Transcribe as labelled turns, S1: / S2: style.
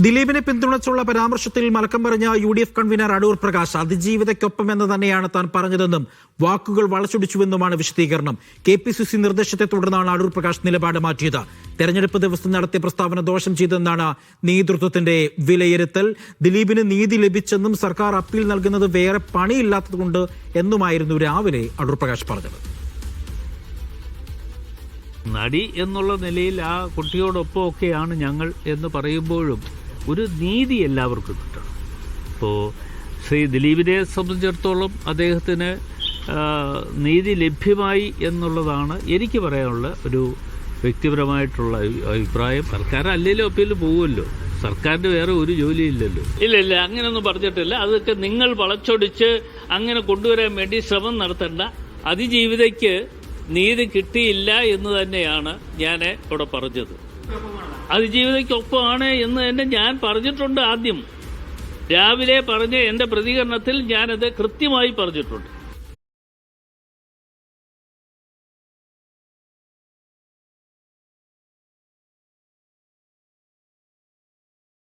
S1: ദിലീപിനെ പിന്തുണച്ചുള്ള പരാമർശത്തിൽ മലക്കം പറഞ്ഞ UDF കൺവീനർ അടൂർ പ്രകാശ് അതിജീവിതയ്ക്കൊപ്പം എന്ന് തന്നെയാണ് താൻ പറഞ്ഞതെന്നും വാക്കുകൾ വളച്ചൊടിച്ചുവെന്നുമാണ് വിശദീകരണം. KPCC നിർദ്ദേശത്തെ തുടർന്നാണ് അടൂർ പ്രകാശ് നിലപാട് മാറ്റിയത്. തെരഞ്ഞെടുപ്പ് ദിവസം നടത്തിയ പ്രസ്താവന ദോഷം ചെയ്തെന്നാണ് നേതൃത്വത്തിന്റെ വിലയിരുത്തൽ. ദിലീപിന് നീതി ലഭിച്ചെന്നും സർക്കാർ അപ്പീൽ നൽകുന്നത് വേറെ പണിയില്ലാത്തതുകൊണ്ട് എന്നുമായിരുന്നു രാവിലെ അടൂർ പ്രകാശ് പറഞ്ഞത്.
S2: നടി എന്നുള്ള നിലയിൽ ആ കുട്ടിയോടൊപ്പമൊക്കെയാണ് ഞങ്ങൾ എന്ന് പറയുമ്പോഴും ഒരു നീതി എല്ലാവർക്കും കിട്ടണം. ഇപ്പോൾ ശ്രീ ദിലീപിനെ സംബന്ധിച്ചിടത്തോളം അദ്ദേഹത്തിന് നീതി ലഭ്യമായി എന്നുള്ളതാണ് എനിക്ക് പറയാനുള്ള ഒരു വ്യക്തിപരമായിട്ടുള്ള അഭിപ്രായം. സർക്കാർ അല്ലെങ്കിലും അപ്പീൽ പോകുമല്ലോ, സർക്കാരിൻ്റെ വേറെ ഒരു ജോലിയില്ലല്ലോ. ഇല്ല അങ്ങനെയൊന്നും പറഞ്ഞിട്ടില്ല. അതൊക്കെ നിങ്ങൾ വളച്ചൊടിച്ച് അങ്ങനെ കൊണ്ടുവരാൻ വേണ്ടി ശ്രമം നടത്തേണ്ട. അതിജീവിതയ്ക്ക് നീതി കിട്ടിയില്ല എന്ന് തന്നെയാണ് ഞാൻ ഇവിടെ പറഞ്ഞത്. അതിജീവിതയ്ക്കൊപ്പമാണ് എന്ന് തന്നെ ഞാൻ പറഞ്ഞിട്ടുണ്ട്. ആദ്യം രാവിലെ പറഞ്ഞ എൻ്റെ പ്രതികരണത്തിൽ ഞാനത് കൃത്യമായി പറഞ്ഞിട്ടുണ്ട്.